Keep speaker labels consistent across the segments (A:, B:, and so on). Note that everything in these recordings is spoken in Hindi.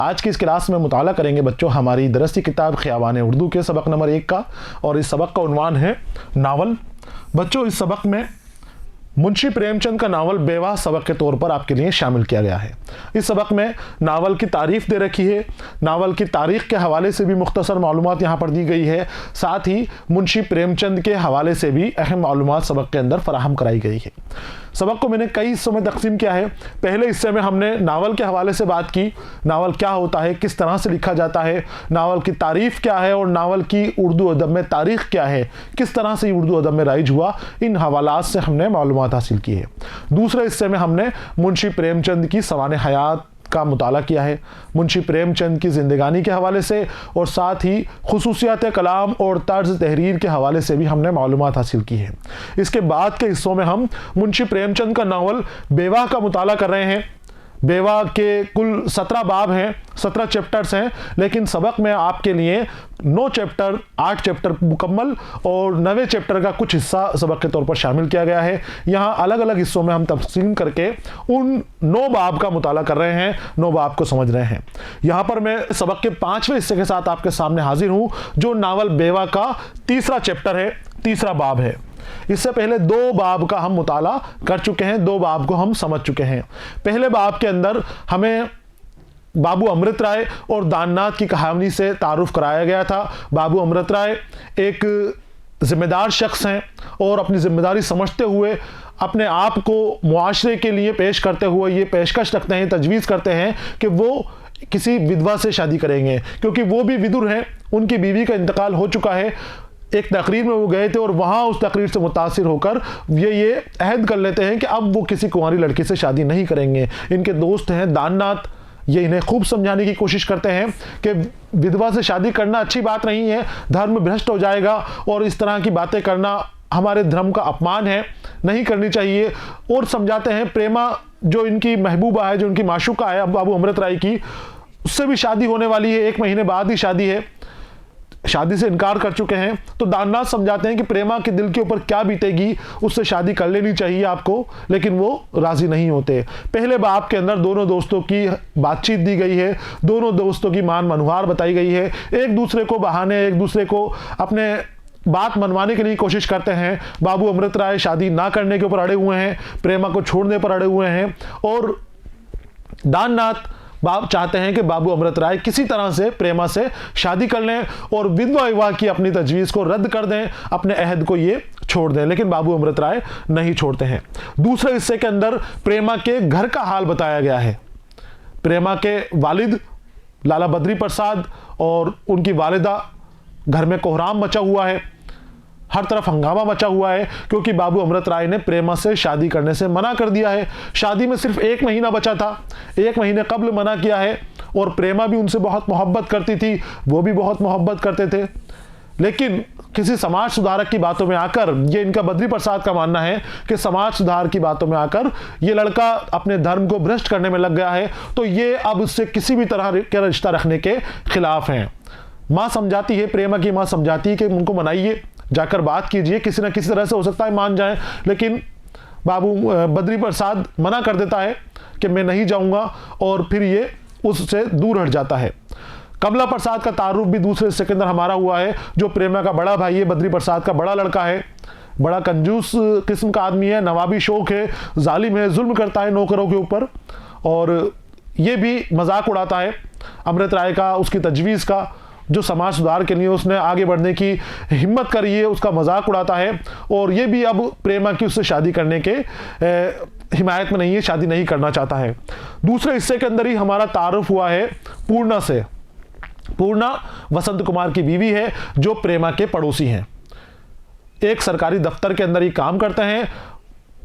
A: आज की इस क्लास में मुताला करेंगे बच्चों हमारी दरसी किताब ख़ियावान उर्दू के सबक नंबर 1 का, और इस सबक का उन्वान है नावल। बच्चों इस सबक में मुंशी प्रेमचंद का नावल बेवा सबक के तौर पर आपके लिए शामिल किया गया है। इस सबक में नावल की तारीफ़ दे रखी है, नावल की तारीख़ के हवाले से भी मुख्तसर मालूमात यहाँ पर दी गई है, साथ ही मुंशी प्रेमचंद के हवाले से भी अहम मालूमात सबक के अंदर फराहम कराई गई है। सबक को मैंने कई हिस्सों में तकसीम किया है। पहले हिस्से में हमने नावल के हवाले से बात की, नावल क्या होता है, किस तरह से लिखा जाता है, नावल की तारीफ़ क्या है और नावल की उर्दू अदब में तारीख़ क्या है, किस तरह से उर्दू अदब में राइज हुआ, इन हवालात से हमने मालूमात हासिल की है। दूसरे हिस्से में हमने मुंशी प्रेमचंद की सवाने हयात का मुताला किया है, मुंशी प्रेमचंद की ज़िंदगानी के हवाले से और साथ ही खुसूसियात कलाम और तर्ज तहरीर के हवाले से भी हमने मालूमात हासिल की है। इसके बाद के हिस्सों में हम मुंशी प्रेमचंद का नावल बेवा का मुताला कर रहे हैं। बेवा के कुल 17 बाब हैं, 17 चैप्टर्स हैं, लेकिन सबक में आपके लिए 9 चैप्टर, 8 चैप्टर मुकम्मल और 9वें चैप्टर का कुछ हिस्सा सबक के तौर पर शामिल किया गया है। यहाँ अलग अलग हिस्सों में हम तफसील करके उन 9 बाब का मुताला कर रहे हैं, 9 बाब को समझ रहे हैं। यहाँ पर मैं सबक के 5वें हिस्से के साथ आपके सामने हाजिर हूँ, जो नावल बेवा का तीसरा चैप्टर है, तीसरा बाब है। इससे पहले 2 बाब का हम मुताला कर चुके हैं, 2 बाब को हम समझ चुके हैं। पहले बाब के अंदर हमें बाबू अमृत राय और दाननाथ की कहानी से तारुफ कराया गया था। बाबू अमृत राय एक जिम्मेदार शख्स हैं और अपनी जिम्मेदारी समझते हुए अपने आप को मुआशरे के लिए पेश करते हुए ये पेशकश रखते हैं, तजवीज़ करते हैं कि वो किसी विधवा से शादी करेंगे, क्योंकि वो भी विदुर हैं, उनकी बीवी का इंतकाल हो चुका है। एक तकरीर में वो गए थे और वहाँ उस तकरीर से मुतासिर होकर ये अहद कर लेते हैं कि अब वो किसी कुंवारी लड़की से शादी नहीं करेंगे। इनके दोस्त हैं दाननाथ, ये इन्हें खूब समझाने की कोशिश करते हैं कि विधवा से शादी करना अच्छी बात नहीं है, धर्म भ्रष्ट हो जाएगा और इस तरह की बातें करना हमारे धर्म का अपमान है, नहीं करनी चाहिए। और समझाते हैं प्रेमा जो इनकी महबूबा है, जो उनकी माशूका है बाबू अमृत राय की, उससे भी शादी होने वाली है, 1 महीने बाद ही शादी है, शादी से इनकार कर चुके हैं। तो दाननाथ समझाते हैं कि प्रेमा के दिल के ऊपर क्या बीतेगी, उससे शादी कर लेनी चाहिए आपको, लेकिन वो राजी नहीं होते। पहले बाब के अंदर दोनों दोस्तों की बातचीत दी गई है, दोनों दोस्तों की मान मनवार बताई गई है, एक दूसरे को बहाने, एक दूसरे को अपने बात मनवाने के लिए कोशिश करते हैं। बाबू अमृत राय शादी ना करने के ऊपर अड़े हुए हैं, प्रेमा को छोड़ने पर अड़े हुए हैं, और दाननाथ बाप चाहते हैं कि बाबू अमृत राय किसी तरह से प्रेमा से शादी कर लें और विधवा विवाह की अपनी तजवीज़ को रद्द कर दें, अपने अहद को ये छोड़ दें, लेकिन बाबू अमृत राय नहीं छोड़ते हैं। दूसरे हिस्से के अंदर प्रेमा के घर का हाल बताया गया है। प्रेमा के वालिद लाला बद्री प्रसाद और उनकी वालिदा, घर में कोहराम मचा हुआ है, हर तरफ हंगामा मचा हुआ है, क्योंकि बाबू अमृत राय ने प्रेमा से शादी करने से मना कर दिया है। शादी में सिर्फ 1 महीना बचा था, 1 महीने कब्ल मना किया है, और प्रेमा भी उनसे बहुत मोहब्बत करती थी, वो भी बहुत मोहब्बत करते थे। लेकिन किसी समाज सुधारक की बातों में आकर, ये इनका बद्री प्रसाद का मानना है कि समाज सुधार की बातों में आकर ये लड़का अपने धर्म को भ्रष्ट करने में लग गया है, तो ये अब उससे किसी भी तरह का रिश्ता रखने के खिलाफ हैं। माँ समझाती है, प्रेमा की माँ समझाती है कि उनको मनाइए, जाकर बात कीजिए, किसी न किसी तरह से हो सकता है मान जाएं, लेकिन बाबू बद्री प्रसाद मना कर देता है कि मैं नहीं जाऊंगा, और फिर ये उससे दूर हट जाता है। कमला प्रसाद का तारुफ भी दूसरे हिस्से के अंदर हमारा हुआ है, जो प्रेमा का बड़ा भाई है, बद्री प्रसाद का बड़ा लड़का है, बड़ा कंजूस किस्म का आदमी है, नवाबी शौक है, जालिम है, जुल्म करता है नौकरों के ऊपर, और ये भी मजाक उड़ाता है अमृत राय का, उसकी तजवीज़ का, जो समाज सुधार के लिए उसने आगे बढ़ने की हिम्मत करी है, उसका मजाक उड़ाता है, और ये भी अब प्रेमा की उससे शादी करने के हिमायत में नहीं है, शादी नहीं करना चाहता है। दूसरे हिस्से के अंदर ही हमारा तारुफ हुआ है पूर्णा से। पूर्णा वसंत कुमार की बीवी है, जो प्रेमा के पड़ोसी हैं, एक सरकारी दफ्तर के अंदर ही काम करते हैं,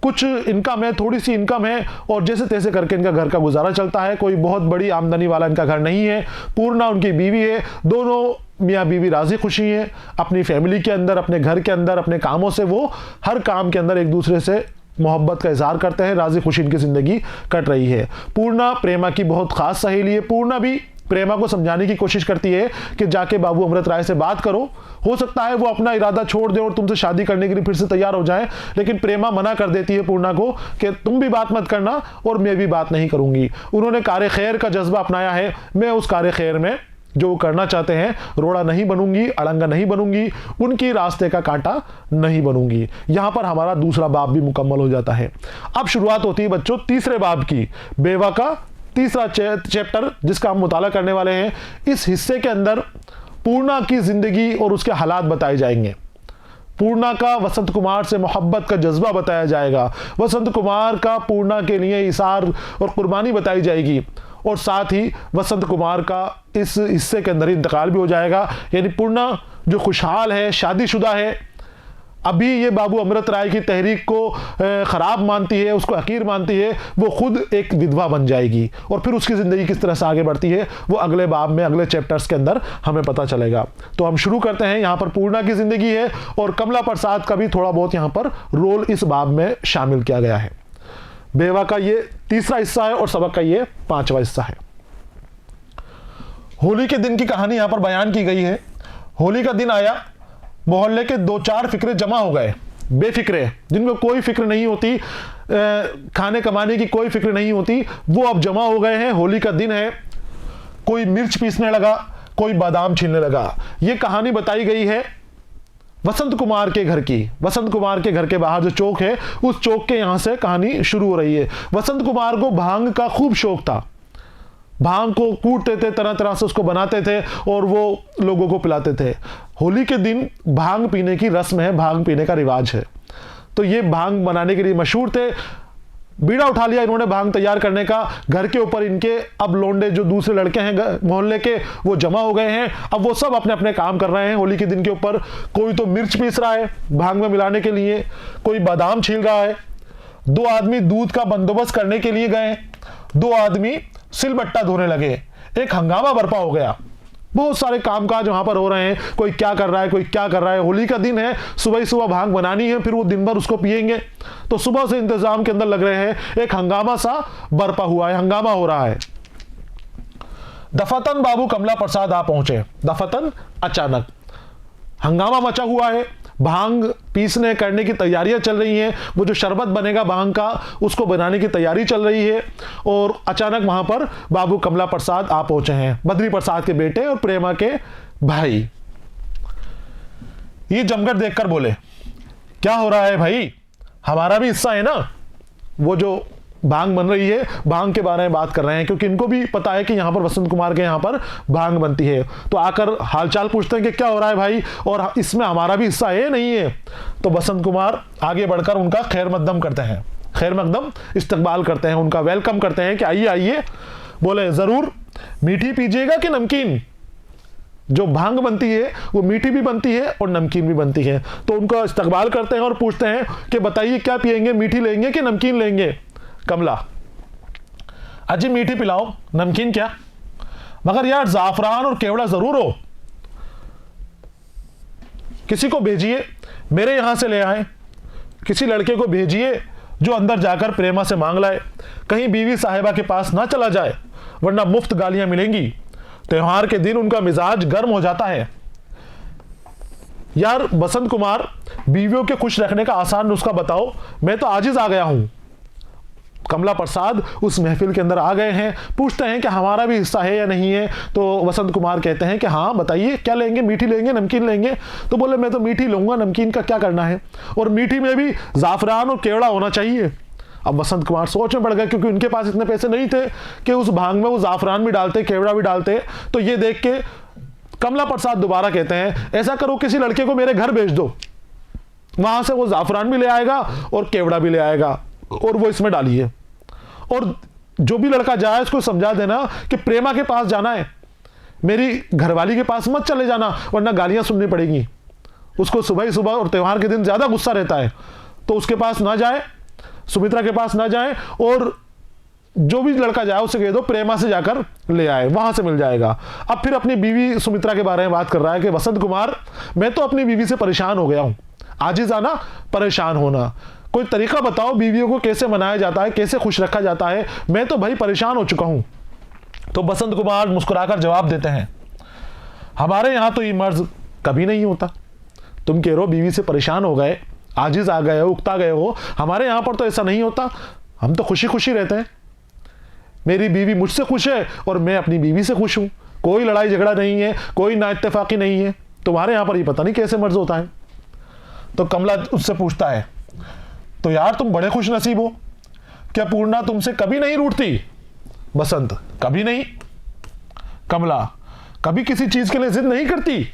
A: कुछ इनकम है, थोड़ी सी इनकम है, और जैसे तैसे करके इनका घर का गुजारा चलता है, कोई बहुत बड़ी आमदनी वाला इनका घर नहीं है। पूर्णा उनकी बीवी है, दोनों मियाँ बीवी राजी खुशी हैं अपनी फैमिली के अंदर, अपने घर के अंदर, अपने कामों से वो हर काम के अंदर एक दूसरे से मोहब्बत का इजहार करते हैं, राजी खुशी इनकी ज़िंदगी कट रही है। पूर्णा प्रेमा की बहुत ख़ास सहेली है। पूर्णा भी प्रेमा को समझाने की कोशिश करती है कि जाके बाबू अमृत राय से बात करो, हो सकता है वो अपना इरादा छोड़ दे और तुमसे शादी करने के लिए फिर से तैयार हो जाए। लेकिन प्रेमा मना कर देती है पूर्णा को कि तुम भी बात मत करना और मैं भी बात नहीं करूंगी। उन्होंने कार्य खैर का जज्बा अपनाया है, मैं उस कार्य खैर में जो वो करना चाहते हैं रोड़ा नहीं बनूंगी, अड़ंगा नहीं बनूंगी, उनकी रास्ते का कांटा नहीं बनूंगी। यहां पर हमारा दूसरा बाब भी मुकम्मल हो जाता है। अब शुरुआत होती है बच्चों तीसरे बाब की, बेवा का तीसरा चैप्टर जिसका हम मुताला करने वाले हैं। इस हिस्से के अंदर पूर्णा की जिंदगी और उसके हालात बताए जाएंगे। पूर्णा का वसंत कुमार से मोहब्बत का जज्बा बताया जाएगा, वसंत कुमार का पूर्णा के लिए इसार और कुर्बानी बताई जाएगी, और साथ ही वसंत कुमार का इस हिस्से के अंदर इंतकाल भी हो जाएगा। यानी पूर्णा जो खुशहाल है, शादीशुदा है, अभी ये बाबू अमृत राय की तहरीक को ख़राब मानती है, उसको हकीर मानती है, वो खुद एक विधवा बन जाएगी। और फिर उसकी ज़िंदगी किस तरह से आगे बढ़ती है वो अगले बाब में, अगले चैप्टर्स के अंदर हमें पता चलेगा। तो हम शुरू करते हैं। यहाँ पर पूर्णा की ज़िंदगी है और कमला प्रसाद का भी थोड़ा बहुत यहाँ पर रोल इस बाब में शामिल किया गया है। बेवा का ये तीसरा हिस्सा है और सबक का ये पांचवा हिस्सा है। होली के दिन की कहानी यहां पर बयान की गई है। होली का दिन आया, मोहल्ले के दो चार फिक्रे जमा हो गए, बेफिक्रे, जिनको कोई फिक्र नहीं होती, खाने कमाने की कोई फिक्र नहीं होती, वो अब जमा हो गए हैं। होली का दिन है, कोई मिर्च पीसने लगा, कोई बादाम छीलने लगा। ये कहानी बताई गई है वसंत कुमार के घर की। वसंत कुमार के घर के बाहर जो चौक है, उस चौक के यहां से कहानी शुरू हो रही है। वसंत कुमार को भांग का खूब शौक था, भांग को कूटते थे, तरह तरह से उसको बनाते थे और वो लोगों को पिलाते थे। होली के दिन भांग पीने की रस्म है, भांग पीने का रिवाज है, तो ये भांग बनाने के लिए मशहूर थे। बीड़ा उठा लिया इन्होंने भांग तैयार करने का। घर के ऊपर इनके अब लोंडे जो दूसरे लड़के हैं मोहल्ले के, वो जमा हो गए हैं। अब वो सब अपने अपने काम कर रहे हैं होली के दिन के ऊपर। कोई तो मिर्च पीस रहा है भांग में मिलाने के लिए, कोई बादाम छील रहा है, दो आदमी दूध का बंदोबस्त करने के लिए गए, दो आदमी सिलबट्टा धोने लगे। एक हंगामा बर्पा हो गया, बहुत सारे कामकाज वहां पर हो रहे हैं, कोई क्या कर रहा है, कोई क्या कर रहा है। होली का दिन है, सुबह ही सुबह भांग बनानी है, फिर वो दिन भर उसको पिएंगे, तो सुबह से इंतजाम के अंदर लग रहे हैं। एक हंगामा सा बर्पा हुआ है, हंगामा हो रहा है। दफातन बाबू कमला प्रसाद आ पहुंचे। दफातन अचानक हंगामा मचा हुआ है, भांग पीसने करने की तैयारियां चल रही हैं, वो जो शरबत बनेगा भांग का उसको बनाने की तैयारी चल रही है। और अचानक वहां पर बाबू कमला प्रसाद आ पहुंचे हैं, बद्री प्रसाद के बेटे और प्रेमा के भाई। ये जमकर देखकर बोले, क्या हो रहा है भाई, हमारा भी हिस्सा है ना। वो जो भांग बन रही है, भांग के बारे में बात कर रहे हैं, क्योंकि इनको भी पता है कि यहाँ पर वसंत कुमार के यहाँ पर भांग बनती है। तो आकर हालचाल पूछते हैं कि क्या हो रहा है भाई, और इसमें हमारा भी हिस्सा है नहीं है। तो वसंत कुमार आगे बढ़कर उनका खैर मकदम करते हैं, खैर मकदम इस्तकबाल करते हैं, उनका वेलकम करते हैं कि आइए आइए। बोले ज़रूर, मीठी पीजिएगा कि नमकीन। जो भांग बनती है वो मीठी भी बनती है और नमकीन भी बनती है। तो उनका इस्तकबाल करते हैं और पूछते हैं कि बताइए क्या पिएंगे, मीठी लेंगे कि नमकीन लेंगे। कमला, अजी मीठी पिलाओ, नमकीन क्या, मगर यार जाफरान और केवड़ा जरूर हो। किसी को भेजिए, मेरे यहां से ले आए, किसी लड़के को भेजिए जो अंदर जाकर प्रेमा से मांग लाए, कहीं बीवी साहिबा के पास ना चला जाए, वरना मुफ्त गालियां मिलेंगी। त्योहार के दिन उनका मिजाज गर्म हो जाता है। यार बसंत कुमार, बीवियों के खुश रखने का आसान नुस्खा बताओ, मैं तो आजिज आ गया हूं। कमला प्रसाद उस महफिल के अंदर आ गए हैं, पूछते हैं कि हमारा भी हिस्सा है या नहीं है। तो वसंत कुमार कहते हैं कि हाँ बताइए क्या लेंगे, मीठी लेंगे नमकीन लेंगे। तो बोले मैं तो मीठी लूंगा, नमकीन का क्या करना है, और मीठी में भी जाफरान और केवड़ा होना चाहिए। अब वसंत कुमार सोच में पड़ गए, क्योंकि उनके पास इतने पैसे नहीं थे कि उस भांग में वो जाफरान भी डालते, केवड़ा भी डालते। तो ये देख के कमला प्रसाद दोबारा कहते हैं, ऐसा करो किसी लड़के को मेरे घर भेज दो, वहां से वो जाफरान भी ले आएगा और केवड़ा भी ले आएगा, और वो इसमें डालिए। और जो भी लड़का जाए उसको समझा देना कि प्रेमा के पास जाना है, मेरी घरवाली के पास मत चले जाना, वरना गालियां सुननी पड़ेगी। उसको सुबह ही सुबह और त्योहार के दिन ज्यादा गुस्सा रहता है, तो उसके पास ना जाए, सुमित्रा के पास ना जाए, और जो भी लड़का जाए उसे कह दो प्रेमा से जाकर ले आए, वहां से मिल जाएगा। अब फिर अपनी बीवी सुमित्रा के बारे में बात कर रहा है कि वसंत कुमार, मैं तो अपनी बीवी से परेशान हो गया हूं। आजिज आना, परेशान होना, कोई तरीका बताओ बीवियों को कैसे मनाया जाता है, कैसे खुश रखा जाता है, मैं तो भाई परेशान हो चुका हूं। तो बसंत कुमार मुस्कुराकर जवाब देते हैं, हमारे यहाँ तो ये मर्ज कभी नहीं होता। तुम कह रहे हो बीवी से परेशान हो गए, आजिज आ गए हो, उकता गए हो, हमारे यहाँ पर तो ऐसा नहीं होता। हम तो खुशी खुशी रहते हैं। मेरी बीवी मुझसे खुश है और मैं अपनी बीवी से खुश हूँ। कोई लड़ाई झगड़ा नहीं है, कोई ना इत्तेफाकी नहीं है। तुम्हारे यहाँ पर ये पता नहीं कैसे मर्ज होता है। तो कमला उससे पूछता है, तो यार तुम बड़े खुश नसीब हो, क्या पूर्णा तुमसे कभी नहीं रूठती? बसंत, कभी नहीं। कमला, कभी किसी चीज के लिए जिद नहीं करती?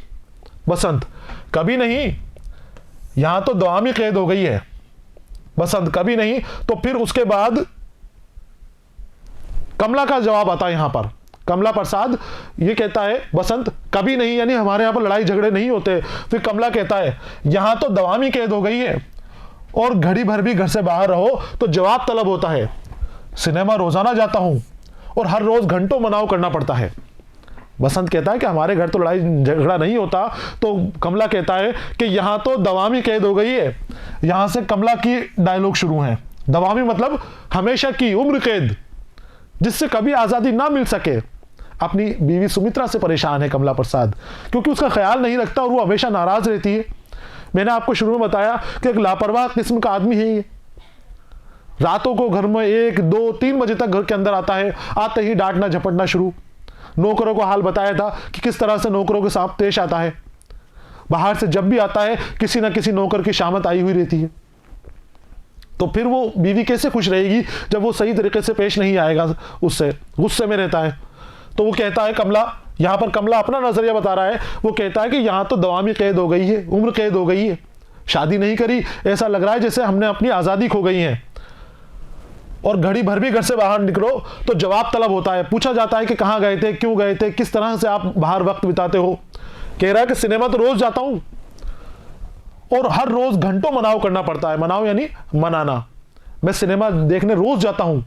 A: बसंत, कभी नहीं। यहां तो दुआ में कैद हो गई है। बसंत, कभी नहीं। तो फिर उसके बाद कमला का जवाब आता है। यहां पर कमला प्रसाद ये कहता है, बसंत, कभी नहीं यानी हमारे यहां पर लड़ाई झगड़े नहीं होते। फिर कमला कहता है, यहां तो दवा में कैद हो गई है और घड़ी भर भी घर से बाहर रहो तो जवाब तलब होता है। सिनेमा रोजाना जाता हूं और हर रोज घंटों मनाव करना पड़ता है। बसंत कहता है कि हमारे घर तो लड़ाई झगड़ा नहीं होता। तो कमला कहता है कि यहां तो दवामी कैद हो गई है। यहां से कमला की डायलॉग शुरू है। दवामी मतलब हमेशा की उम्र कैद, जिससे कभी आजादी ना मिल सके। अपनी बीवी सुमित्रा से परेशान है कमला प्रसाद, क्योंकि उसका ख्याल नहीं रखता और वो हमेशा नाराज रहती है। मैंने आपको शुरू में बताया कि एक लापरवाह किस्म का आदमी है ये। रातों को घर में 1, 2, 3 बजे तक घर के अंदर आता है। आते ही डांटना झपटना शुरू। नौकरों को हाल बताया था कि किस तरह से नौकरों के साथ पेश आता है। बाहर से जब भी आता है किसी ना किसी नौकर की शामत आई हुई रहती है। तो फिर वो बीवी कैसे खुश रहेगी जब वो सही तरीके से पेश नहीं आएगा, उससे गुस्से में रहता है। तो वो कहता है, कमला, यहां पर कमला अपना नजरिया बता रहा है। वो कहता है कि यहां तो दवा में कैद हो गई है, उम्र कैद हो गई है। शादी नहीं करी, ऐसा लग रहा है जैसे हमने अपनी आजादी खो गई है। और घड़ी भर भी घर से बाहर निकलो तो जवाब तलब होता है। पूछा जाता है कि कहां गए थे, क्यों गए थे, किस तरह से आप बाहर वक्त बिताते हो। कह रहा है कि सिनेमा तो रोज जाता हूं और हर रोज घंटों मनाव करना पड़ता है। मनाव यानी मनाना। मैं सिनेमा देखने रोज जाता हूं।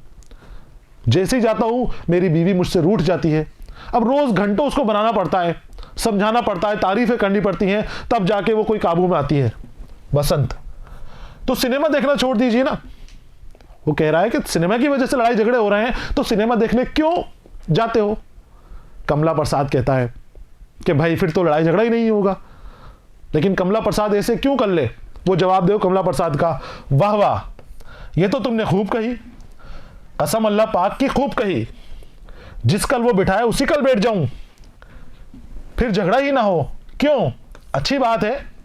A: जैसे ही जाता हूं मेरी बीवी मुझसे रूठ जाती है। अब रोज घंटों उसको बनाना पड़ता है, समझाना पड़ता है, तारीफें करनी पड़ती हैं, तब जाके वो कोई काबू में आती है। बसंत, तो सिनेमा देखना छोड़ दीजिए ना। वो कह रहा है कि सिनेमा की वजह से लड़ाई झगड़े हो रहे हैं तो सिनेमा देखने क्यों जाते हो? कमला प्रसाद कहता है कि भाई फिर तो लड़ाई झगड़ा ही नहीं होगा। लेकिन कमला प्रसाद ऐसे क्यों कर ले? वो जवाब दो कमला प्रसाद का, वाह वाह, ये तो तुमने खूब कही, कसम अल्लाह पाक की खूब कही। जिस कल वो बिठाए उसी कल बैठ जाऊं, फिर झगड़ा ही ना हो। क्यों? अच्छी बात है।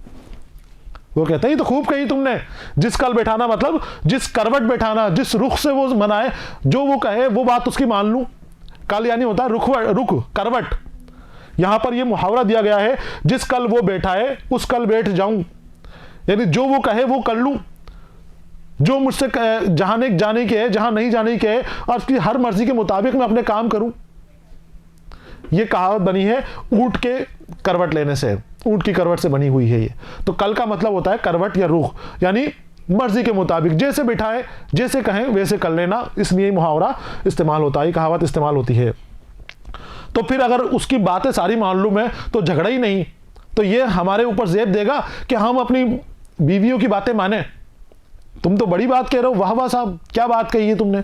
A: वो कहते हैं, ये तो खूब कही तुमने। जिस कल बैठाना मतलब जिस करवट बैठाना, जिस रुख से वो मनाए, जो वो कहे वो बात उसकी मान लूं। कल यानी होता है रुख, करवट। यहां पर ये मुहावरा दिया गया है, जिस कल वो बैठाए उस कल बैठ जाऊं, यानी जो वो कहे वो कर लूं। जो मुझसे जहां जाने के है, जहां नहीं जाने के है, और उसकी हर मर्जी के मुताबिक मैं अपने काम करूं। ये कहावत बनी है ऊंट के करवट लेने से, ऊंट की करवट से बनी हुई है ये। तो कल का मतलब होता है करवट या रुख, यानी मर्जी के मुताबिक जैसे बिठाए, जैसे कहें वैसे कर लेना। इसलिए मुहावरा इस्तेमाल होता है, कहावत इस्तेमाल होती है। तो फिर अगर उसकी बातें सारी मान लूं मैं तो झगड़ा ही नहीं। तो ये हमारे ऊपर ज़ेब देगा कि हम अपनी बीवियों की बातें माने। तुम तो बड़ी बात कह रहे हो, वाह वाह साहब, क्या बात कही है तुमने।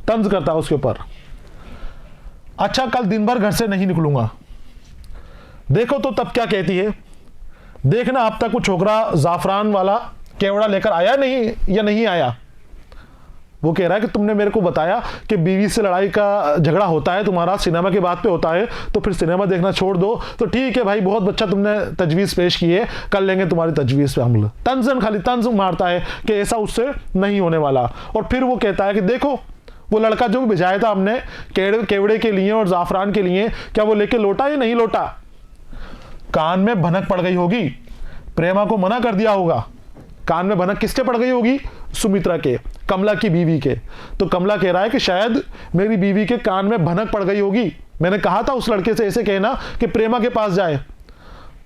A: तंज करता है उसके ऊपर। अच्छा, कल दिन भर घर से नहीं निकलूंगा। देखो तो तब क्या कहती है, देखना अब तक वो छोकरा जाफरान वाला केवड़ा लेकर आया नहीं या नहीं आया। वो कह रहा है कि तुमने मेरे को बताया कि बीवी से लड़ाई का झगड़ा होता है तुम्हारा, सिनेमा के बात पे होता है, तो फिर सिनेमा देखना छोड़ दो। तो ठीक है भाई, बहुत अच्छा तुमने तजवीज़ पेश की है, कर लेंगे तुम्हारी तजवीज़ पे अमल। तंजन खाली तंज मारता है कि ऐसा उससे नहीं होने वाला। और फिर वो कहता है कि देखो वो लड़का जो भिजाया था हमने केवड़े के लिए और जाफरान के लिए, क्या वो लेके लौटा या नहीं लौटा? कान में भनक पड़ गई होगी, प्रेमा को मना कर दिया होगा। कान में भनक किसके पड़ गई होगी? सुमित्रा के, कमला की बीवी के। तो कमला कह रहा है कि शायद मेरी बीवी के कान में भनक पड़ गई होगी। मैंने कहा था उस लड़के से ऐसे कहना कि प्रेमा के पास जाए,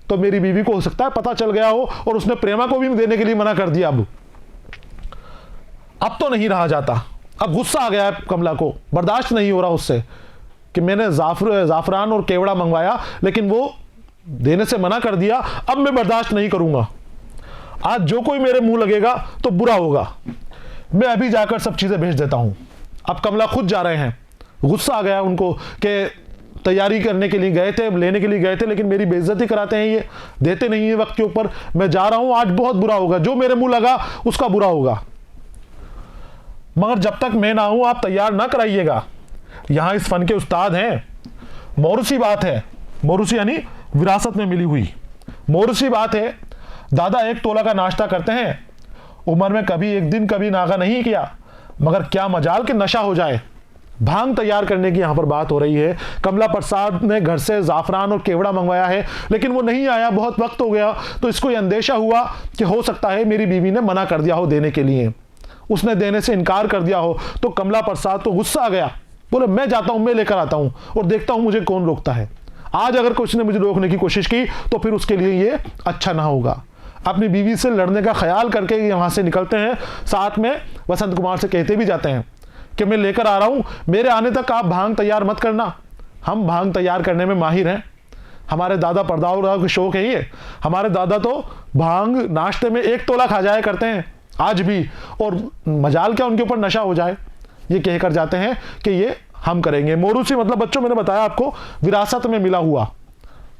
A: तो मेरी बीवी को हो सकता है पता चल गया हो और उसने प्रेमा को भी देने के लिए मना कर दिया। अब तो नहीं रहा जाता, अब गुस्सा आ गया है कमला को, बर्दाश्त नहीं हो रहा उससे कि मैंने जाफरान और केवड़ा मंगवाया लेकिन वो देने से मना कर दिया। अब मैं बर्दाश्त नहीं करूंगा। आज जो कोई मेरे मुंह लगेगा तो बुरा होगा। मैं अभी जाकर सब चीजें भेज देता हूं। अब कमला खुद जा रहे हैं गुस्सा आ गया उनको कि तैयारी करने के लिए गए थे, लेने के लिए गए थे, लेकिन मेरी बेइज्जती कराते हैं, ये देते नहीं है वक्त के ऊपर। मैं जा रहा हूं, आज बहुत बुरा होगा, जो मेरे मुंह लगा उसका बुरा होगा। मगर जब तक मैं ना हूं आप तैयार ना कराइएगा। यहां इस फन के उस्ताद हैं। मौरूसी बात है, मौरूसी यानी विरासत में मिली हुई। मौरूसी बात है, दादा 1 तोला का नाश्ता करते हैं, उम्र में कभी एक दिन कभी नागा नहीं किया, मगर क्या मजाल कि नशा हो जाए। भांग तैयार करने की यहां पर बात हो रही है। कमला प्रसाद ने घर से जाफरान और केवड़ा मंगवाया है, लेकिन वो नहीं आया, बहुत वक्त हो गया। तो इसको ये अंदेशा हुआ कि हो सकता है मेरी बीवी ने मना कर दिया हो देने के लिए, उसने देने से इनकार कर दिया हो। तो कमला प्रसाद तो गुस्सा आ गया, बोले मैं जाता हूं, मैं लेकर आता हूं और देखता हूं मुझे कौन रोकता है। आज अगर कुछ ने मुझे रोकने की कोशिश की तो फिर उसके लिए ये अच्छा ना होगा। अपनी बीवी से लड़ने का ख्याल करके यहां से निकलते हैं। साथ में वसंत कुमार से कहते भी जाते हैं कि मैं लेकर आ रहा हूं, मेरे आने तक आप भांग तैयार मत करना, हम भांग तैयार करने में माहिर हैं। हमारे दादा परदाऊ के शौक है ये। हमारे दादा तो भांग नाश्ते में 1 तोला खा जाया करते हैं आज भी, और मजाल क्या उनके ऊपर नशा हो जाए। ये कहकर जाते हैं कि ये हम करेंगे। मौरूसी मतलब बच्चों मैंने बताया आपको विरासत में मिला हुआ,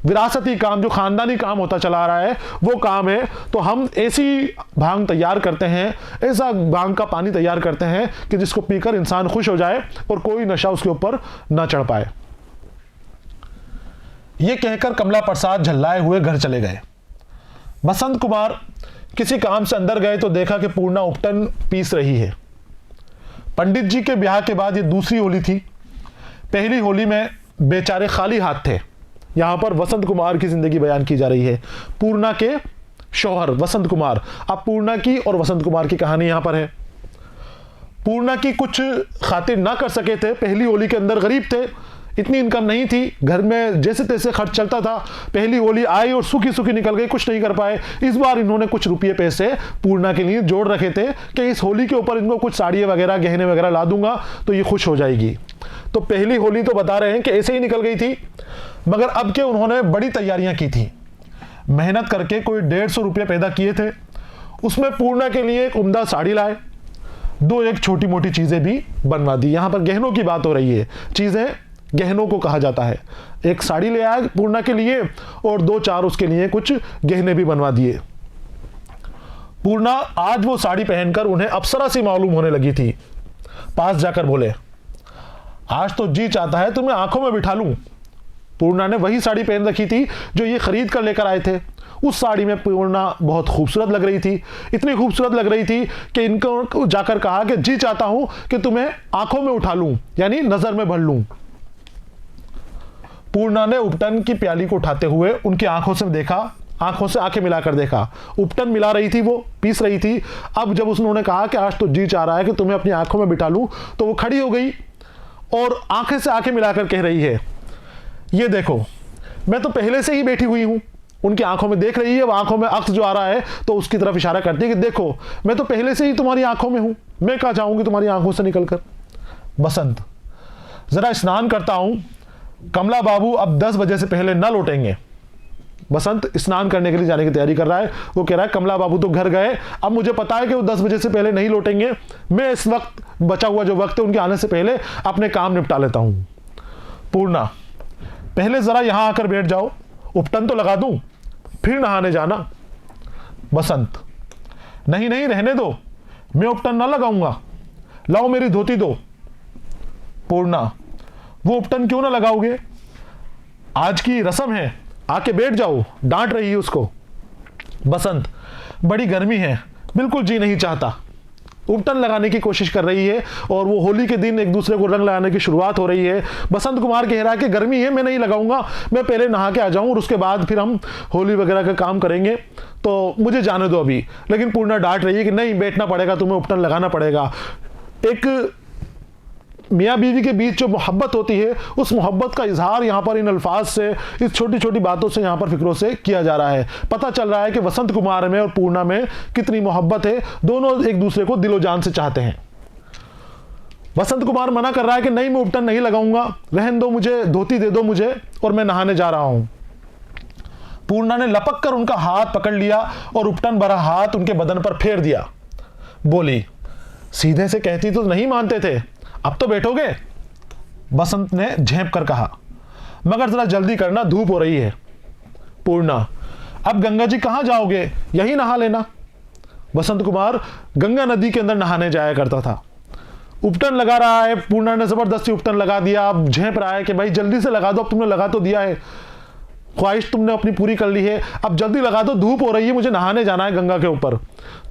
A: विरासती काम जो खानदानी काम होता चला रहा है वो काम है। तो हम ऐसी भांग तैयार करते हैं, ऐसा भांग का पानी तैयार करते हैं कि जिसको पीकर इंसान खुश हो जाए और कोई नशा उसके ऊपर ना चढ़ पाए। ये कहकर कमला प्रसाद झल्लाए हुए घर चले गए। बसंत कुमार किसी काम से अंदर गए तो देखा कि पूर्णा उपटन पीस रही है। पंडित जी के ब्याह के बाद ये दूसरी होली थी। पहली होली में बेचारे खाली हाथ थे। यहां पर वसंत कुमार की जिंदगी बयान की जा रही है, पूर्णा के शौहर वसंत कुमार। अब पूर्णा की और वसंत कुमार की कहानी यहां पर है। पूर्णा की कुछ खातिर ना कर सके थे, पहली होली के अंदर गरीब थे, इतनी इनकम नहीं थी, घर में जैसे तैसे खर्च चलता था। पहली होली आई और सुखी सुखी निकल गई, कुछ नहीं कर पाए। इस बार इन्होंने कुछ रुपये पैसे पूर्णा के लिए जोड़ रखे थे कि इस होली के ऊपर इनको कुछ साड़ियाँ वगैरह गहने वगैरह ला दूंगा तो ये खुश हो जाएगी। तो पहली होली तो बता रहे हैं कि ऐसे ही निकल गई थी, मगर अब के उन्होंने बड़ी तैयारियां की थी। मेहनत करके कोई 150 रुपये पैदा किए थे। उसमें पूर्णा के लिए एक उम्दा साड़ी लाए, 2 छोटी मोटी चीज़ें भी बनवा दी। यहाँ पर गहनों की बात हो रही है, चीज़ें गहनों को कहा जाता है। एक साड़ी ले आए पूर्णा के लिए और 2-4 उसके लिए कुछ गहने भी बनवा दिए। पूर्णा आज वो साड़ी पहनकर उन्हें अप्सरा सी मालूम होने लगी थी। पास जाकर बोले, आज तो जी चाहता है तुम्हें आंखों में बिठा लूं। पूर्णा ने वही साड़ी पहन रखी थी जो ये खरीद कर लेकर आए थे। उस साड़ी में पूर्णा बहुत खूबसूरत लग रही थी, इतनी खूबसूरत लग रही थी कि इनको जाकर कहा कि जी चाहता हूं कि तुम्हें आंखों में उठा लूं, यानी नजर में भर लूं। पूर्णा ने उपटन की प्याली को उठाते हुए उनकी आंखों से देखा, आंखों से आंखें मिलाकर देखा। उपटन मिला रही थी, वो पीस रही थी। अब जब उन्होंने कहा कि आज तो जी चाह रहा है कि तुम्हें अपनी आंखों में बिठा लूं, तो वो खड़ी हो गई और आंखें से आंखें मिलाकर कह रही है, ये देखो मैं तो पहले से ही बैठी हुई हूं। उनकी आंखों में देख रही है, वो आंखों में अक्स जो आ रहा है तो उसकी तरफ इशारा करती है कि देखो मैं तो पहले से ही तुम्हारी आंखों में हूं, मैं कहां जाऊंगी तुम्हारी आंखों से निकलकर। बसंत, जरा स्नान करता हूं, कमला बाबू अब 10 बजे से पहले न लौटेंगे। बसंत स्नान करने के लिए जाने की तैयारी कर रहा है। वो कह रहा है कमला बाबू तो घर गए, अब मुझे पता है कि वो 10 बजे से पहले नहीं लौटेंगे। मैं इस वक्त बचा हुआ जो वक्त है उनके आने से पहले अपने काम निपटा लेता हूं। पूर्णा, पहले जरा यहां आकर बैठ जाओ, उपटन तो लगा दूं, फिर नहाने जाना। बसंत, नहीं नहीं रहने दो, मैं उपटन ना लगाऊंगा, लाओ मेरी धोती दो। पूर्णा, वो उपटन क्यों ना लगाओगे, आज की रस्म है, आके बैठ जाओ, डांट रही है उसको। बसंत, बड़ी गर्मी है, बिल्कुल जी नहीं चाहता। उपटन लगाने की कोशिश कर रही है और वो होली के दिन एक दूसरे को रंग लगाने की शुरुआत हो रही है। बसंत कुमार कह रहा है कि गर्मी है, मैं नहीं लगाऊंगा, मैं पहले नहा के आ जाऊं और उसके बाद फिर हम होली वगैरह का काम करेंगे, तो मुझे जाने दो अभी। लेकिन पूर्णा डांट रही है कि नहीं, बैठना पड़ेगा, तुम्हें उपटन लगाना पड़ेगा। एक मियाँ बीवी के बीच जो मोहब्बत होती है, उस मोहब्बत का इजहार यहाँ पर इन अल्फाज से, इस छोटी छोटी बातों से यहाँ पर फिक्रों से किया जा रहा है। पता चल रहा है कि वसंत कुमार में और पूर्णा में कितनी मोहब्बत है, दोनों एक दूसरे को दिलो जान से चाहते हैं। वसंत कुमार मना कर रहा है कि नहीं, मैं उपटन नहीं लगाऊंगा, रहने दो मुझे, धोती दे दो मुझे और मैं नहाने जा रहा हूं। पूर्णा ने लपक कर उनका हाथ पकड़ लिया और उपटन भरा हाथ उनके बदन पर फेर दिया। बोली, सीधे से कहती तो नहीं मानते थे, अब तो बैठोगे। बसंत ने झेप कर कहा। मगर जरा जल्दी करना, धूप हो रही है। पूर्णा, अब गंगा जी कहां जाओगे, यही नहा लेना। बसंत कुमार गंगा नदी के अंदर नहाने जाया करता था। उपटन लगा रहा है, पूर्णा ने जबरदस्ती उपटन लगा दिया। अब झेप रहा है कि भाई जल्दी से लगा दो, अब तुमने लगा तो दिया है, ख्वाहिश तुमने अपनी पूरी कर ली है, अब जल्दी लगा दो, धूप हो रही है, मुझे नहाने जाना है गंगा के ऊपर।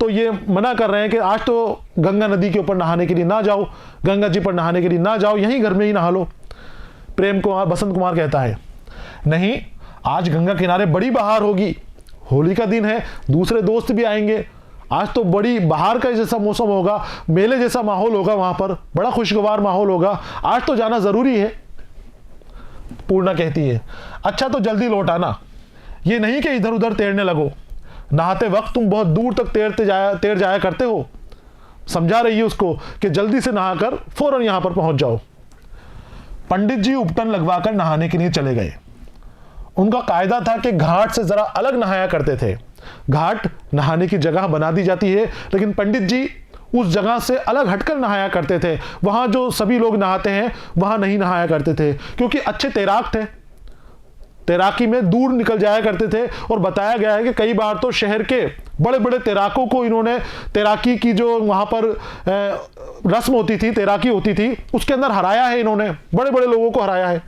A: तो ये मना कर रहे हैं कि आज तो गंगा नदी के ऊपर नहाने के लिए ना जाओ, गंगा जी पर नहाने के लिए ना जाओ, यहीं घर में ही नहा लो। प्रेम कुमार, बसंत कुमार कहता है, नहीं, आज गंगा किनारे बड़ी बहार होगी, होली का दिन है, दूसरे दोस्त भी आएंगे, आज तो बड़ी बहार का जैसा मौसम होगा, मेले जैसा माहौल होगा, वहां पर बड़ा खुशगवार माहौल होगा, आज तो जाना जरूरी है। पूर्णा कहती है, अच्छा तो जल्दी लौट आना, ये नहीं कि इधर उधर तैरने लगो, नहाते वक्त तुम बहुत दूर तक तैर जाया करते हो। समझा रही है उसको कि जल्दी से नहाकर फौरन यहां पर पहुंच जाओ। पंडित जी उपटन लगवाकर नहाने के लिए चले गए। उनका कायदा था कि घाट से जरा अलग नहाया करते थे। घाट नहाने की जगह बना दी जाती है, लेकिन पंडित जी उस जगह से अलग हटकर नहाया करते थे। वहां जो सभी लोग नहाते हैं वहां नहीं नहाया करते थे, क्योंकि अच्छे तैराक थे, तैराकी में दूर निकल जाया करते थे। और बताया गया है कि कई बार तो शहर के बड़े बड़े तैराकों को इन्होंने तैराकी की जो वहां पर रस्म होती थी, तैराकी होती थी, उसके अंदर हराया है, इन्होंने बड़े बड़े लोगों को हराया है।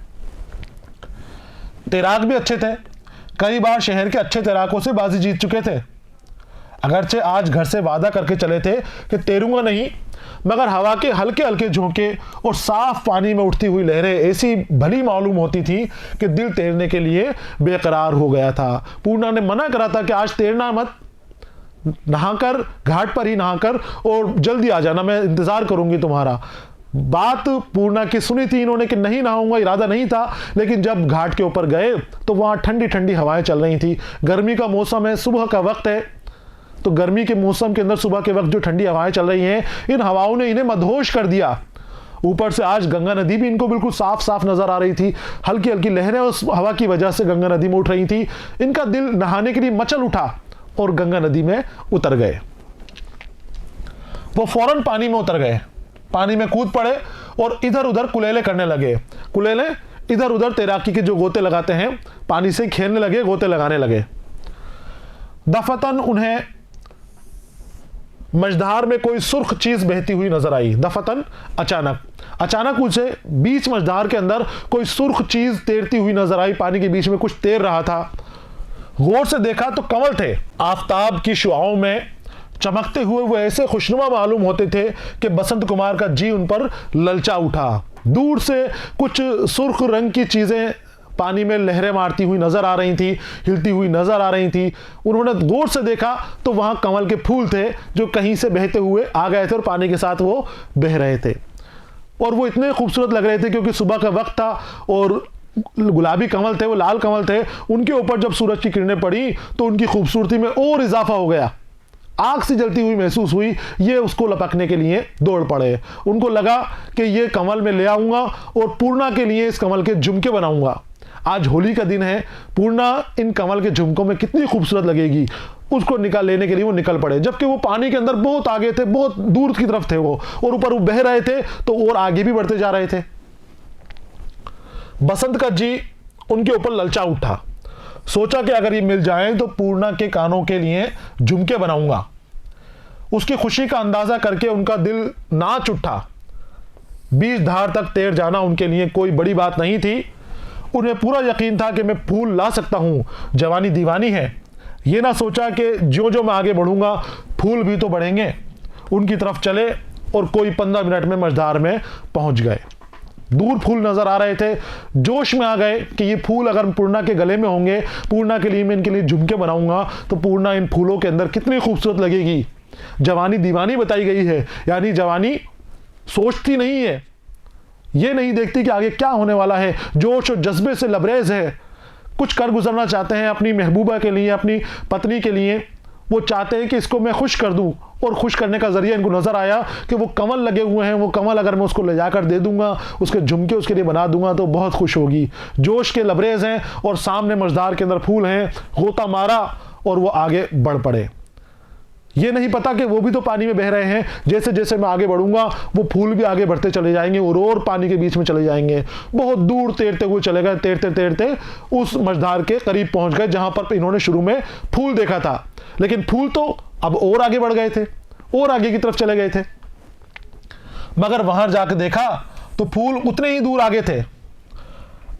A: तैराक भी अच्छे थे, कई बार शहर के अच्छे तैराकों से बाजी जीत चुके थे। अगरचे आज घर से वादा करके चले थे कि तैरूंगा नहीं, मगर हवा के हल्के हल्के झोंके और साफ पानी में उठती हुई लहरें ऐसी भली मालूम होती थी कि दिल तैरने के लिए बेकरार हो गया था। पूर्णा ने मना करा था कि आज तैरना मत, नहाकर घाट पर ही नहाकर और जल्दी आ जाना, मैं इंतजार करूंगी तुम्हारा। बात पूर्णा की सुनी थी इन्होंने कि नहीं नहाऊंगा, इरादा नहीं था, लेकिन जब घाट के ऊपर गए तो वहां ठंडी ठंडी हवाएं चल रही थी। गर्मी का मौसम है, सुबह का वक्त है, तो गर्मी के मौसम के अंदर सुबह के वक्त जो ठंडी हवाएं चल रही हैं, इन हवाओं ने इन्हें मदहोश कर दिया। ऊपर से आज गंगा नदी भी इनको बिल्कुल साफ साफ नजर आ रही थी, हल्की हल्की लहरें उस हवा की वजह से गंगा नदी में उठ रही थी। इनका दिल नहाने के लिए मचल उठा और गंगा नदी में उतर गए। वो फौरन पानी में उतर गए, पानी में कूद पड़े और इधर उधर कुलेले करने लगे। कुलेले इधर उधर तैराकी के जो गोते लगाते हैं, पानी से खेलने लगे, गोते लगाने लगे। दफतन उन्हें मझधार में कोई सुर्ख चीज बहती हुई नजर आई। दफतन अचानक उसे बीच मझधार के अंदर कोई सुर्ख चीज तैरती हुई नजर आई, पानी के बीच में कुछ तैर रहा था। गौर से देखा तो कमल थे, आफताब की शुआओं में चमकते हुए वो ऐसे खुशनुमा मालूम होते थे कि बसंत कुमार का जी उन पर ललचा उठा। दूर से कुछ सुर्ख रंग की चीजें पानी में लहरें मारती हुई नजर आ रही थी, हिलती हुई नजर आ रही थी। उन्होंने गौर से देखा तो वहां कमल के फूल थे जो कहीं से बहते हुए आ गए थे और पानी के साथ वो बह रहे थे, और वो इतने खूबसूरत लग रहे थे क्योंकि सुबह का वक्त था और गुलाबी कमल थे, वो लाल कमल थे। उनके ऊपर जब सूरज की किरणें पड़ी तो उनकी खूबसूरती में और इजाफा हो गया, आग से जलती हुई महसूस हुई। ये उसको लपकने के लिए दौड़ पड़े। उनको लगा कि ये कमल में ले आऊंगा और पूर्णा के लिए इस कमल के झुमके बनाऊंगा। आज होली का दिन है, पूर्णा इन कमल के झुमकों में कितनी खूबसूरत लगेगी, उसको निकाल लेने के लिए वो निकल पड़े। जबकि वो पानी के अंदर बहुत आगे थे, बहुत दूर की तरफ थे वो, और ऊपर वो बह रहे थे तो और आगे भी बढ़ते जा रहे थे। बसंत का जी उनके ऊपर ललचा उठा। सोचा कि अगर ये मिल जाए तो पूर्णा के कानों के लिए झुमके बनाऊंगा। उसकी खुशी का अंदाजा करके उनका दिल नाच उठा। बीच धार तक तैर जाना उनके लिए कोई बड़ी बात नहीं थी। उन्हें पूरा यकीन था कि मैं फूल ला सकता हूं, जवानी दीवानी है। ये ना सोचा कि जो जो मैं आगे बढ़ूंगा फूल भी तो बढ़ेंगे। उनकी तरफ चले और कोई 15 मिनट में मझधार में पहुंच गए। दूर फूल नजर आ रहे थे, जोश में आ गए कि ये फूल अगर पूर्णा के गले में होंगे, पूर्णा के लिए मैं इनके लिए झुमके बनाऊंगा तो पूर्णा इन फूलों के अंदर कितनी खूबसूरत लगेगी। जवानी दीवानी बताई गई है, यानी जवानी सोचती नहीं है, ये नहीं देखती कि आगे क्या होने वाला है, जोश और जज्बे से लबरेज है, कुछ कर गुजरना चाहते हैं अपनी महबूबा के लिए, अपनी पत्नी के लिए। वो चाहते हैं कि इसको मैं खुश कर दूं, और खुश करने का जरिया इनको नजर आया कि वो कमल लगे हुए हैं, वो कमल अगर मैं उसको ले जाकर दे दूंगा, उसके झुमके उसके लिए बना दूंगा तो बहुत खुश होगी। जोश के लबरेज हैं और सामने मझधार के अंदर फूल हैं। गोता मारा और वो आगे बढ़ पड़े। ये नहीं पता कि वो भी तो पानी में बह रहे हैं। जैसे जैसे मैं आगे बढ़ूंगा वो फूल भी आगे बढ़ते चले जाएंगे और पानी के बीच में चले जाएंगे। बहुत दूर तैरते हुए चले गए, तैरते तैरते उस मझधार के करीब पहुंच गए जहां पर इन्होंने शुरू में फूल देखा था। लेकिन फूल तो अब और आगे बढ़ गए थे, और आगे की तरफ चले गए थे। मगर वहां जाकर देखा तो फूल उतने ही दूर आगे थे।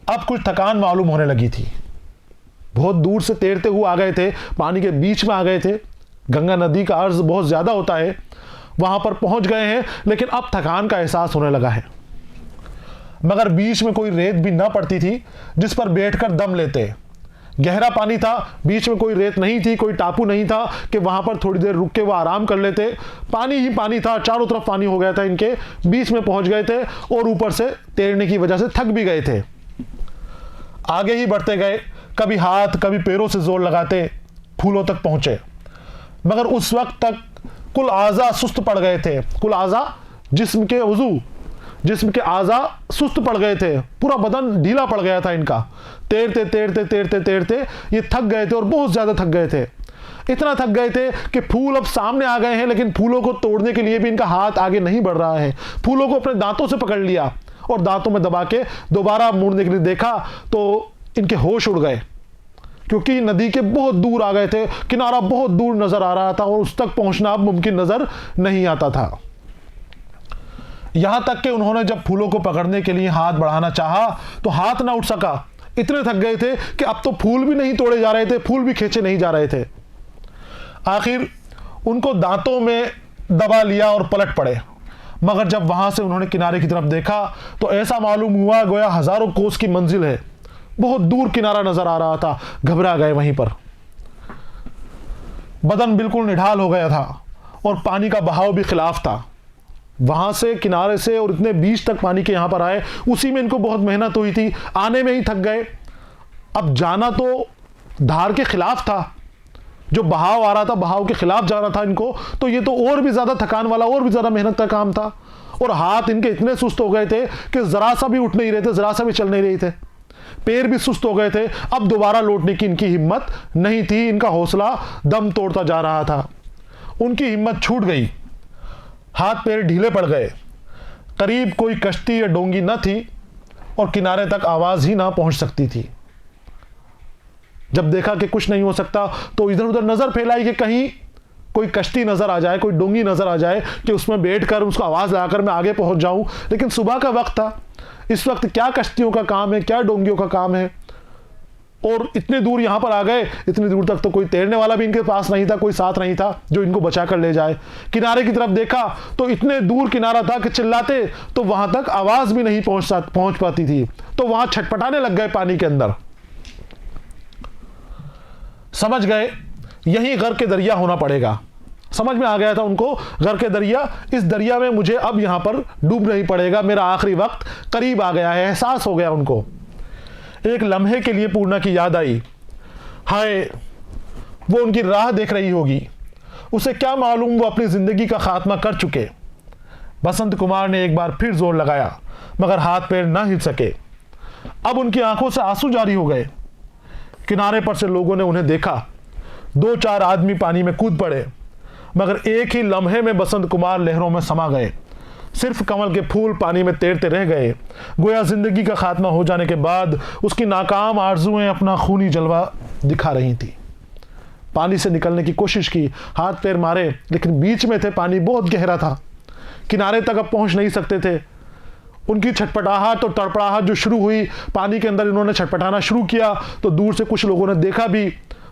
A: अब कुछ थकान मालूम होने लगी थी। बहुत दूर से तैरते हुए आ गए थे, पानी के बीच में आ गए थे। गंगा नदी का अर्ज बहुत ज्यादा होता है, वहां पर पहुंच गए हैं, लेकिन अब थकान का एहसास होने लगा है। मगर बीच में कोई रेत भी ना पड़ती थी जिस पर बैठकर दम लेते। गहरा पानी था, बीच में कोई रेत नहीं थी, कोई टापू नहीं था कि वहां पर थोड़ी देर रुक के वो आराम कर लेते। पानी ही पानी था, चारों तरफ पानी हो गया था, इनके बीच में पहुंच गए थे और ऊपर से तैरने की वजह से थक भी गए थे। आगे ही बढ़ते गए, कभी हाथ कभी पैरों से जोर लगाते फूलों तक पहुंचे। मगर उस वक्त तक कुल आज़ा सुस्त पड़ गए थे। कुल आज़ा जिस्म के उज़ू, जिस्म के आज़ा सुस्त पड़ गए थे, पूरा बदन ढीला पड़ गया था इनका। तैरते तैरते तैरते तैरते ये थक गए थे और बहुत ज़्यादा थक गए थे। इतना थक गए थे कि फूल अब सामने आ गए हैं, लेकिन फूलों को तोड़ने के लिए भी इनका हाथ आगे नहीं बढ़ रहा है। फूलों को अपने दांतों से पकड़ लिया और दांतों में दबा के दोबारा मुड़ने के लिए देखा तो इनके होश उड़ गए, क्योंकि नदी के बहुत दूर आ गए थे। किनारा बहुत दूर नजर आ रहा था और उस तक पहुंचना अब मुमकिन नजर नहीं आता था। यहां तक कि उन्होंने जब फूलों को पकड़ने के लिए हाथ बढ़ाना चाहा तो हाथ ना उठ सका। इतने थक गए थे कि अब तो फूल भी नहीं तोड़े जा रहे थे, फूल भी खींचे नहीं जा रहे थे। आखिर उनको दांतों में दबा लिया और पलट पड़े। मगर जब वहां से उन्होंने किनारे की तरफ देखा तो ऐसा मालूम हुआ गोया हजारों कोस की मंजिल है। बहुत दूर किनारा नजर आ रहा था। घबरा गए वहीं पर। बदन बिल्कुल निढाल हो गया था और पानी का बहाव भी खिलाफ था। वहां से किनारे से और इतने बीच तक पानी के यहां पर आए, उसी में इनको बहुत मेहनत हुई थी, आने में ही थक गए। अब जाना तो धार के खिलाफ था, जो बहाव आ रहा था बहाव के खिलाफ जाना था इनको, तो ये तो और भी ज्यादा थकान वाला और भी ज्यादा मेहनत का काम था। और हाथ इनके इतने सुस्त हो गए थे कि जरा सा भी उठ नहीं रहे थे, जरा सा भी चल नहीं रही थे। पैर भी सुस्त हो गए थे। अब दोबारा लौटने की इनकी हिम्मत नहीं थी। इनका हौसला दम तोड़ता जा रहा था। उनकी हिम्मत छूट गई, हाथ पैर ढीले पड़ गए। करीब कोई कश्ती या डोंगी न थी और किनारे तक आवाज ही ना पहुंच सकती थी। जब देखा कि कुछ नहीं हो सकता तो इधर उधर नजर फैलाई कि कहीं कोई कश्ती नजर आ जाए, कोई डोंगी नजर आ जाए कि उसमें बैठकर उसको आवाज लगाकर मैं आगे पहुंच जाऊं। लेकिन सुबह का वक्त था, इस वक्त क्या कश्तियों का काम है, क्या डोंगियों का काम है। और इतने दूर यहां पर आ गए, इतनी दूर तक तो कोई तैरने वाला भी इनके पास नहीं था, कोई साथ नहीं था जो इनको बचा कर ले जाए। किनारे की तरफ देखा तो इतने दूर किनारा था कि चिल्लाते तो वहां तक आवाज भी नहीं पहुंच पाती थी। तो वहां छटपटाने लग गए पानी के अंदर। समझ गए यही घर के दरिया होना पड़ेगा। समझ में आ गया था उनको, घर के दरिया, इस दरिया में मुझे अब यहां पर डूबना ही पड़ेगा, मेरा आखिरी वक्त करीब आ गया है। एहसास हो गया उनको। एक लम्हे के लिए पूर्णा की याद आई। हाय, वो उनकी राह देख रही होगी। उसे क्या मालूम वो अपनी जिंदगी का खात्मा कर चुके। बसंत कुमार ने एक बार फिर जोर लगाया, मगर हाथ पैर ना हिल सके। अब उनकी आंखों से आंसू जारी हो गए। किनारे पर से लोगों ने उन्हें देखा। 2-4 आदमी पानी में कूद पड़े, मगर एक ही लम्हे में बसंत कुमार लहरों में समा गए। सिर्फ कमल के फूल पानी में तैरते रह गए। गोया जिंदगी का खात्मा हो जाने के बाद उसकी नाकाम आरजुएं अपना खूनी जलवा दिखा रही थी। पानी से निकलने की कोशिश की, हाथ पैर मारे, लेकिन बीच में थे, पानी बहुत गहरा था, किनारे तक अब पहुंच नहीं सकते थे। उनकी छटपटाहट और तड़पड़ाहट जो शुरू हुई, पानी के अंदर इन्होंने छटपटाना शुरू किया तो दूर से कुछ लोगों ने देखा भी,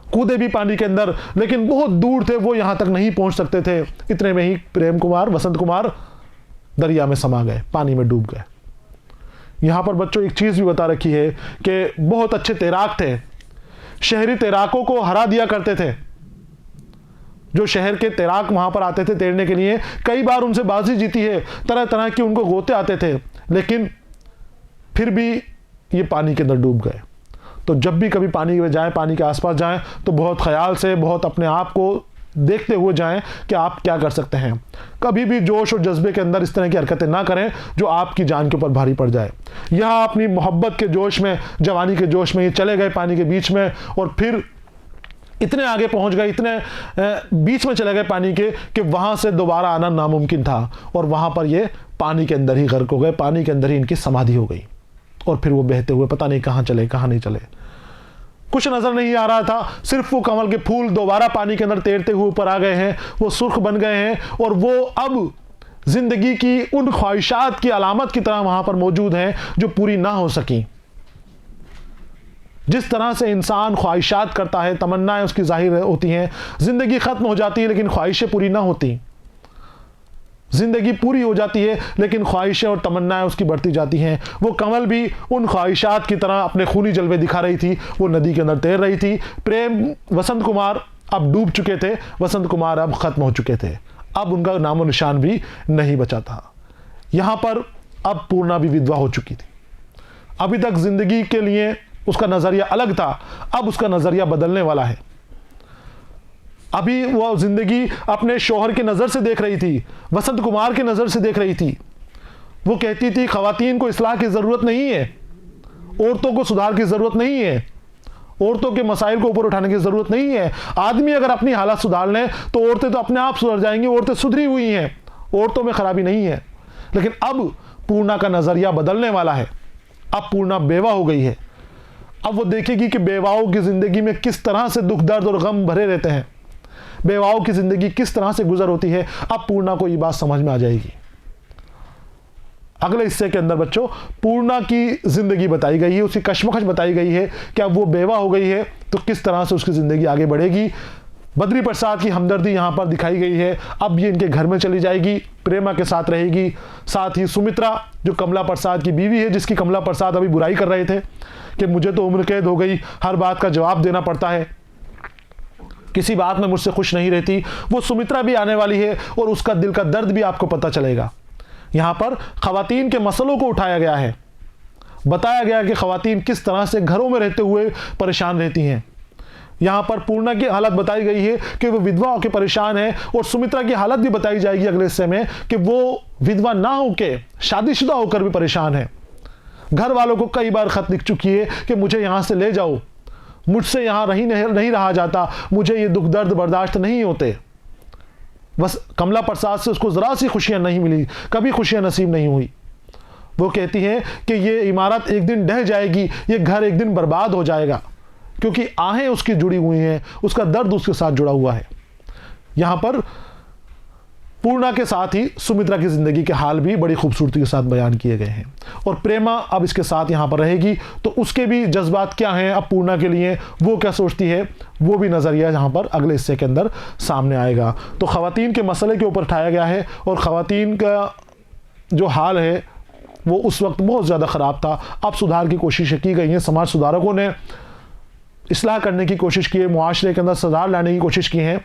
A: कूदे भी पानी के अंदर, लेकिन बहुत दूर थे, वो यहां तक नहीं पहुंच सकते थे। इतने में ही प्रेम कुमार, बसंत कुमार दरिया में समा गए, पानी में डूब गए। यहां पर बच्चों एक चीज भी बता रखी है कि बहुत अच्छे तैराक थे, शहरी तैराकों को हरा दिया करते थे। जो शहर के तैराक वहां पर आते थे तैरने के लिए, कई बार उनसे बाजी जीती है, तरह तरह के उनको गोते आते थे, लेकिन फिर भी ये पानी के अंदर डूब गए। तो जब भी कभी पानी में जाएं, पानी के आसपास जाएं, तो बहुत ख्याल से, बहुत अपने आप को देखते हुए जाएं कि आप क्या कर सकते हैं। कभी भी जोश और जज्बे के अंदर इस तरह की हरकतें ना करें जो आपकी जान के ऊपर भारी पड़ जाए। यहाँ अपनी मोहब्बत के जोश में, जवानी के जोश में ये चले गए पानी के बीच में, और फिर इतने आगे पहुंच गए, इतने बीच में चले गए पानी के कि वहां से दोबारा आना नामुमकिन था, और वहां पर ये पानी के अंदर ही गर्क हो गए, पानी के अंदर ही इनकी समाधि हो गई। और फिर वो बहते हुए पता नहीं कहां चले कहां नहीं चले, कुछ नजर नहीं आ रहा था, सिर्फ वो कमल के फूल दोबारा पानी के अंदर तैरते हुए ऊपर आ गए हैं, वो सुर्ख बन गए हैं, और वो अब जिंदगी की उन ख्वाहिशात की अलामत की तरह वहां पर मौजूद हैं जो पूरी ना हो सकी। जिस तरह से इंसान ख्वाहिशात करता है, तमन्नाएं उसकी जाहिर होती हैं, जिंदगी खत्म हो जाती है लेकिन ख्वाहिशें पूरी ना होती। जिंदगी पूरी हो जाती है लेकिन ख्वाहिशें और तमन्नाएं उसकी बढ़ती जाती हैं। वो कमल भी उन ख्वाहिशात की तरह अपने खूनी जलवे दिखा रही थी, वो नदी के अंदर तैर रही थी। प्रेम वसंत कुमार अब डूब चुके थे, वसंत कुमार अब खत्म हो चुके थे, अब उनका नामो निशान भी नहीं बचा था। यहां पर अब पूर्णा भी विधवा हो चुकी थी। अभी तक जिंदगी के लिए उसका नजरिया अलग था, अब उसका नजरिया बदलने वाला है। अभी वो जिंदगी अपने शौहर की नजर से देख रही थी, वसंत कुमार की नजर से देख रही थी। वो कहती थी खवातीन को इस्लाह की जरूरत नहीं है, औरतों को सुधार की जरूरत नहीं है, औरतों के मसाइल को ऊपर उठाने की जरूरत नहीं है। आदमी अगर अपनी हालत सुधार लें तो औरतें तो अपने आप सुधर जाएंगी, औरतें सुधरी हुई हैं, औरतों में खराबी नहीं है। लेकिन अब पूर्णा का नजरिया बदलने वाला है। अब पूर्णा बेवा हो गई है, अब वो देखेगी कि बेवाओं की जिंदगी में किस तरह से दुख दर्द और गम भरे रहते हैं, बेवाओं की जिंदगी किस तरह से गुजर होती है। अब पूर्णा को ये बात समझ में आ जाएगी। अगले हिस्से के अंदर बच्चों पूर्णा की जिंदगी बताई गई है, उसकी कश्मकश बताई गई है कि अब वो बेवा हो गई है तो किस तरह से उसकी जिंदगी आगे बढ़ेगी। बद्री प्रसाद की हमदर्दी यहां पर दिखाई गई है। अब ये इनके घर में चली जाएगी, प्रेमा के साथ रहेगी। साथ ही सुमित्रा जो कमला प्रसाद की बीवी है, जिसकी कमला प्रसाद अभी बुराई कर रहे थे कि मुझे तो उम्र कैद हो गई, हर बात का जवाब देना पड़ता है, किसी बात में मुझसे खुश नहीं रहती, वो सुमित्रा भी आने वाली है और उसका दिल का दर्द भी आपको पता चलेगा। यहां पर खवातीन के मसलों को उठाया गया है, बताया गया कि खवातीन किस तरह से घरों में रहते हुए परेशान रहती हैं। यहां पर पूर्णा की हालत बताई गई है कि वो विधवा होकर परेशान है, और सुमित्रा की हालत भी बताई जाएगी अगले हिस्से में कि वो विधवा ना होकर शादीशुदा होकर भी परेशान है। घर वालों को कई बार खत लिख चुकी है कि मुझे यहां से ले जाओ, मुझसे यहां नहीं रहा जाता, मुझे ये दुख दर्द बर्दाश्त नहीं होते। बस कमला प्रसाद से उसको जरा सी खुशियां नहीं मिली, कभी खुशियां नसीब नहीं हुई। वो कहती है कि ये इमारत एक दिन ढह जाएगी, ये घर एक दिन बर्बाद हो जाएगा, क्योंकि आहें उसकी जुड़ी हुई हैं, उसका दर्द उसके साथ जुड़ा हुआ है। यहां पर पूर्णा के साथ ही सुमित्रा की जिंदगी के हाल भी बड़ी खूबसूरती के साथ बयान किए गए हैं, और प्रेमा अब इसके साथ यहां पर रहेगी तो उसके भी जज्बात क्या हैं अब पूर्णा के लिए, वो क्या सोचती है, वो भी नजरिया यहां पर अगले हिस्से के अंदर सामने आएगा। तो खवातीन के मसले के ऊपर उठाया गया है, और खवातीन का जो हाल है वो उस वक्त बहुत ज़्यादा ख़राब था। अब सुधार की कोशिशें की गई हैं, समाज सुधारकों ने इस्लाह करने की कोशिश की है, मुआशरे के अंदर सुधार लाने की कोशिश की है,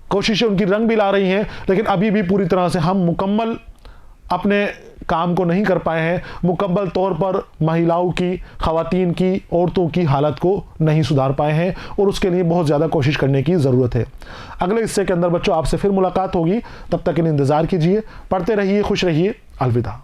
A: कोशिशें उनकी रंग भी ला रही हैं, लेकिन अभी भी पूरी तरह से हम मुकम्मल अपने काम को नहीं कर पाए हैं, मुकम्मल तौर पर महिलाओं की, खवातीन की, औरतों की हालत को नहीं सुधार पाए हैं, और उसके लिए बहुत ज़्यादा कोशिश करने की ज़रूरत है। अगले हिस्से के अंदर बच्चों आपसे फिर मुलाकात होगी, तब तक इन इंतज़ार कीजिए, पढ़ते रहिए, खुश रहिए, अलविदा।